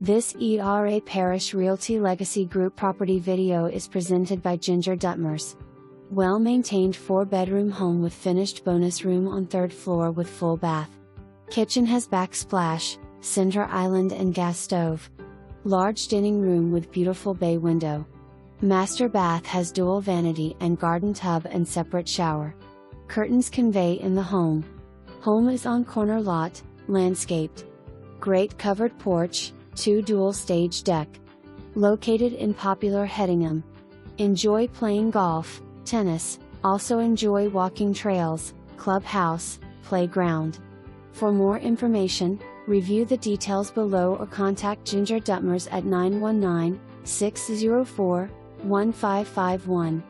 This ERA Parrish Realty Legacy Group property video is presented by Ginger Dutmers. Well-maintained 4-bedroom home with finished bonus room on 3rd floor with full bath. Kitchen has backsplash, center island and gas stove. Large dining room with beautiful bay window. Master bath has dual vanity and garden tub and separate shower. Curtains convey in the home. Home is on corner lot, landscaped. Great covered porch, 2 dual stage deck. Located in popular Hedingham. Enjoy playing golf, tennis, also enjoy walking trails, clubhouse, playground. For more information, review the details below or contact Ginger Dutmers at 919-604-1551.